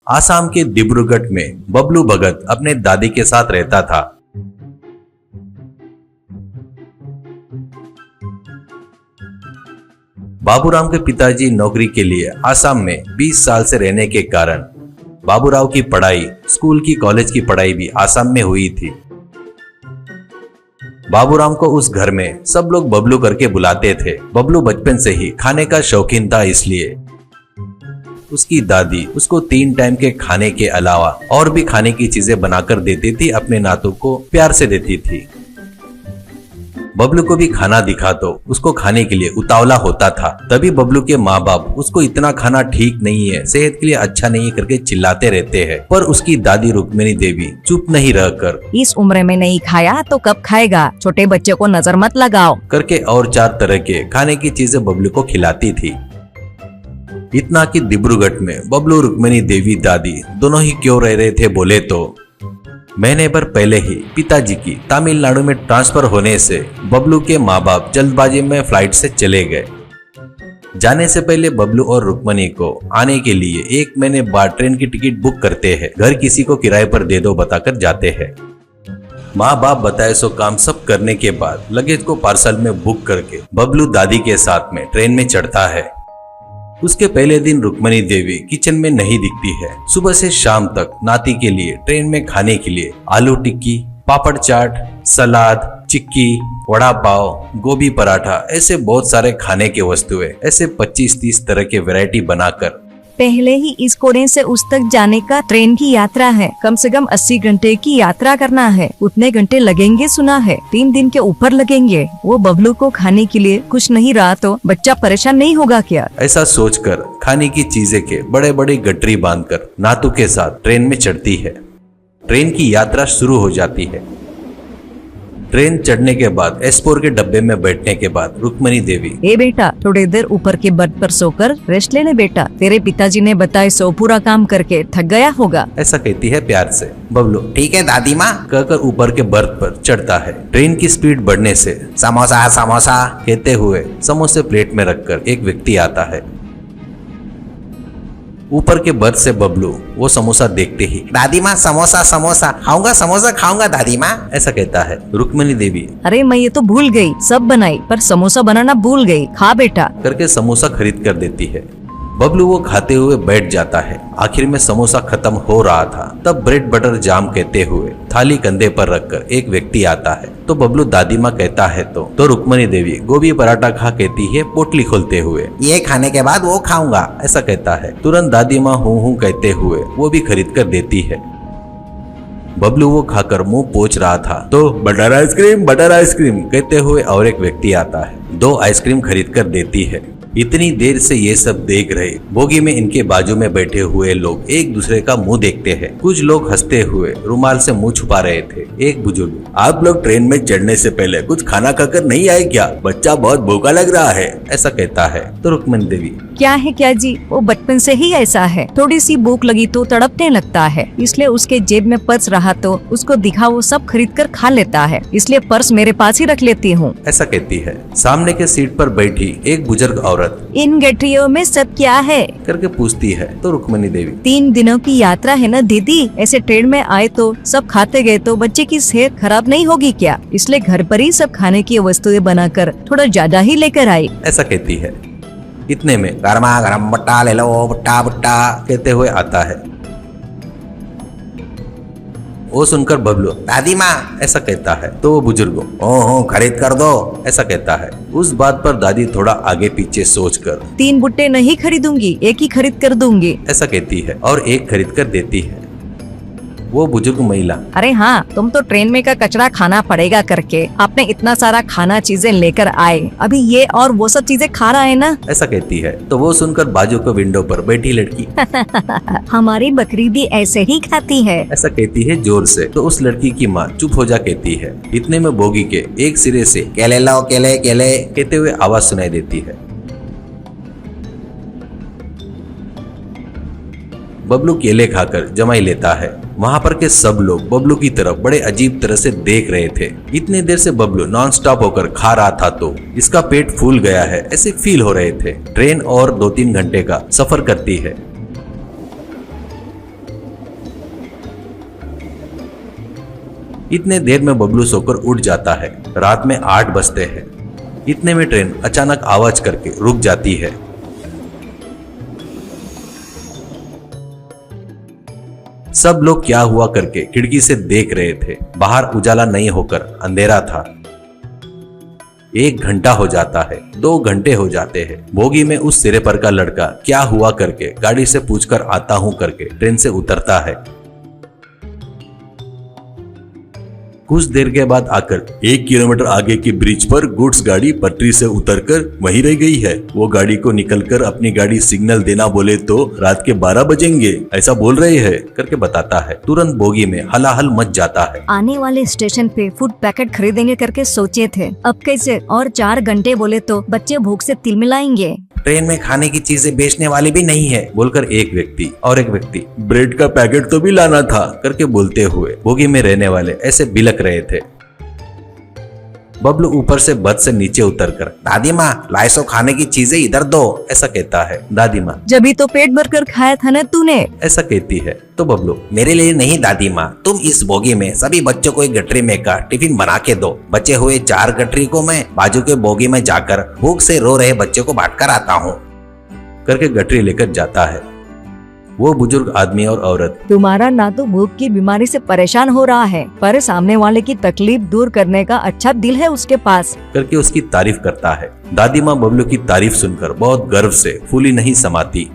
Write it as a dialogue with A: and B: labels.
A: आसाम के डिब्रूगढ़ में बबलू भगत अपने दादी के साथ रहता था। बाबूराव के पिताजी नौकरी के लिए आसाम में 20 साल से रहने के कारण बाबूराव की पढ़ाई, स्कूल की, कॉलेज की पढ़ाई भी आसाम में हुई थी। बाबूराव को उस घर में सब लोग बबलू करके बुलाते थे। बबलू बचपन से ही खाने का शौकीन था, इसलिए उसकी दादी उसको 3 टाइम के खाने के अलावा और भी खाने की चीजें बनाकर देती थी। अपने नातों को प्यार से देती थी। बबलू को भी खाना दिखा तो उसको खाने के लिए उतावला होता था। तभी बबलू के माँ बाप उसको इतना खाना ठीक नहीं है, सेहत के लिए अच्छा नहीं है करके चिल्लाते रहते हैं। पर उसकी दादी रुक्मिणी देवी चुप नहीं रहकर,
B: इस उम्र में नहीं खाया तो कब खाएगा, छोटे बच्चे को नजर मत लगाओ
A: करके और 4 तरह के खाने की चीजें बबलू को खिलाती थी। इतना कि डिब्रूगढ़ में बबलू रुक्मिणी देवी दादी दोनों ही क्यों रह रहे थे बोले तो महीने भर पहले ही पिताजी की तमिलनाडु में ट्रांसफर होने से बबलू के माँ बाप जल्दबाजी में फ्लाइट से चले गए। जाने से पहले बबलू और रुक्मिणी को आने के लिए 1 महीने बाद ट्रेन की टिकट बुक करते हैं। घर किसी को किराए पर दे दो बताकर जाते हैं। माँ बाप बताए सो काम सब करने के बाद लगेज को पार्सल में बुक करके बबलू दादी के साथ में ट्रेन में चढ़ता है। उसके पहले दिन रुक्मिणी देवी किचन में नहीं दिखती है। सुबह से शाम तक नाती के लिए ट्रेन में खाने के लिए आलू टिक्की, पापड़ चाट, सलाद, चिक्की, वड़ा पाव, गोभी पराठा, ऐसे बहुत सारे खाने के वस्तुएं, ऐसे 25-30 तरह के वैरायटी बनाकर
B: पहले ही इस कोने से उस तक जाने का ट्रेन की यात्रा है। कम से कम 80 घंटे की यात्रा करना है। उतने घंटे लगेंगे सुना है, 3 दिन के ऊपर लगेंगे। वो बबलू को खाने के लिए कुछ नहीं रहा तो बच्चा परेशान नहीं होगा क्या?
A: ऐसा सोचकर खाने की चीजें के बड़े बड़े गठरी बांधकर नातू के साथ ट्रेन में चढ़ती है। ट्रेन की यात्रा शुरू हो जाती है। ट्रेन चढ़ने के बाद S4 के डब्बे में बैठने के बाद रुक्मिणी देवी,
B: ए बेटा, थोड़ी देर ऊपर के बर्थ पर सोकर रेस्ट ले ले बेटा। तेरे पिताजी ने बताए सो पूरा काम करके थक गया होगा,
A: ऐसा कहती है प्यार से। बबलू ठीक है दादी माँ कहकर ऊपर के बर्थ पर चढ़ता है। ट्रेन की स्पीड बढ़ने से समोसा समोसा कहते हुए समोसे प्लेट में रखकर एक व्यक्ति आता है। ऊपर के बर्थ से बबलू वो समोसा देखते ही, दादी माँ समोसा समोसा खाऊंगा, समोसा खाऊंगा दादी माँ, ऐसा कहता है। रुक्मिणी देवी,
B: अरे मैं ये तो भूल गई, सब बनाई पर समोसा बनाना भूल गई, खा बेटा,
A: करके समोसा खरीद कर देती है। बबलू वो खाते हुए बैठ जाता है। आखिर में समोसा खत्म हो रहा था, तब ब्रेड बटर जाम कहते हुए थाली कंधे पर रखकर एक व्यक्ति आता है। तो बबलू दादी माँ कहता है तो रुक्मिणी देवी गोभी पराठा खा कहती है पोटली खोलते हुए, ये खाने के बाद वो खाऊंगा, ऐसा कहता है। तुरंत दादी माँ हूँ कहते हुए वो भी खरीद कर देती है। बबलू वो खाकर मुंह पोंछ रहा था तो बटर आइसक्रीम कहते हुए और एक व्यक्ति आता है। 2 आइसक्रीम खरीद कर देती है। इतनी देर से ये सब देख रहे बोगी में इनके बाजू में बैठे हुए लोग एक दूसरे का मुंह देखते हैं। कुछ लोग हंसते हुए रुमाल से मुंह छुपा रहे थे। एक बुजुर्ग, आप लोग ट्रेन में चढ़ने से पहले कुछ खाना खाकर नहीं आए क्या? बच्चा बहुत भूखा लग रहा है, ऐसा कहता है। तो रुक्मिणी देवी,
B: क्या है क्या जी, वो बचपन से ही ऐसा है, थोड़ी सी भूख लगी तो तड़पने लगता है, इसलिए उसके जेब में पर्स रहा तो उसको दिखा वो सब खरीद कर खा लेता है, इसलिए पर्स मेरे पास ही रख लेती हूँ,
A: ऐसा कहती है। सामने के सीट पर बैठी एक बुजुर्ग औरत,
B: इन गठरियों में सब क्या है
A: करके पूछती है। तो रुक्मिणी देवी,
B: 3 दिनों की यात्रा है ना दीदी, ऐसे ट्रेन में आए तो सब खाते गए तो बच्चे की सेहत खराब नहीं होगी क्या, इसलिए घर पर ही सब खाने की वस्तुएं बनाकर थोड़ा ज्यादा ही लेकर आई,
A: ऐसा कहती है। इतने में गरमा गरम बट्टा ले लो, बट्टा बट्टा कहते हुए आता है। वो सुनकर बबलू, दादी माँ, ऐसा कहता है। तो वो बुजुर्ग, ओहो खरीद कर दो, ऐसा कहता है। उस बात पर दादी थोड़ा आगे पीछे सोचकर,
B: 3 बुट्टे नहीं खरीदूंगी, एक ही खरीद कर दूंगी,
A: ऐसा कहती है और एक खरीद कर देती है। वो बुजुर्ग महिला,
B: अरे हाँ, तुम तो ट्रेन में का कचरा खाना पड़ेगा करके आपने इतना सारा खाना चीजें लेकर आए, अभी ये और वो सब चीजें खा रहा है ना,
A: ऐसा कहती है। तो वो सुनकर बाजू के विंडो पर बैठी लड़की,
B: हमारी बकरी भी ऐसे ही खाती है,
A: ऐसा कहती है जोर से। तो उस लड़की की माँ चुप हो जा कहती है। इतने में बोगी के एक सिरे से केले लाओ केले केले कहते हुए आवाज सुनाई देती है। बबलू केले खाकर जमाई लेता है। वहाँ पर के सब लोग बबलू की तरफ बड़े अजीब तरह से देख रहे थे। इतने देर से बबलू नॉन स्टॉप होकर खा रहा था तो इसका पेट फूल गया है ऐसे फील हो रहे थे। ट्रेन और 2-3 घंटे का सफर करती है। इतने देर में बबलू सोकर उठ जाता है। रात में 8 बजते हैं। इतने में ट्रेन अचानक आवाज करके रुक जाती है। सब लोग क्या हुआ करके खिड़की से देख रहे थे। बाहर उजाला नहीं होकर अंधेरा था। 1 घंटा हो जाता है, 2 घंटे हो जाते हैं। बोगी में उस सिरे पर का लड़का क्या हुआ करके गाड़ी से पूछकर आता हूं करके ट्रेन से उतरता है। कुछ देर के बाद आकर 1 किलोमीटर आगे की ब्रिज पर गुड्स गाड़ी पटरी से उतरकर वहीं रह गई है। वो गाड़ी को निकलकर अपनी गाड़ी सिग्नल देना बोले तो रात के 12 बजेंगे ऐसा बोल रहे हैं करके बताता है। तुरंत बोगी में हलाहल मच जाता है।
B: आने वाले स्टेशन पे फूड पैकेट खरीदेंगे करके सोचे थे, अब कैसे? और 4 घंटे बोले तो बच्चे भूख से तिलमिलाएंगे।
A: ट्रेन में खाने की चीजें बेचने वाली भी नहीं है बोलकर एक व्यक्ति और एक व्यक्ति ब्रेड का पैकेट तो भी लाना था करके बोलते हुए बोगी में रहने वाले ऐसे बिलक रहे थे। बबलू ऊपर से बस से नीचे उतरकर दादी माँ लाइसो खाने की चीजें इधर दो ऐसा कहता है। दादी माँ
B: जब तो पेट भरकर खाया था ना तूने,
A: ऐसा कहती है। तो बबलू मेरे लिए नहीं दादी माँ, तुम इस बोगी में सभी बच्चों को एक गठरी में का टिफिन बना के दो। बचे हुए 4 गठरी को मैं बाजू के बोगी में जाकर भूख से रो रहे बच्चों को बांट कर आता हूँ करके गठरी लेकर जाता है। वो बुजुर्ग आदमी और औरत
B: तुम्हारा ना तो भूख की बीमारी से परेशान हो रहा है, पर सामने वाले की तकलीफ दूर करने का अच्छा दिल है उसके पास
A: करके उसकी तारीफ करता है। दादी माँ बबलू की तारीफ सुनकर बहुत गर्व से फूली नहीं समाती।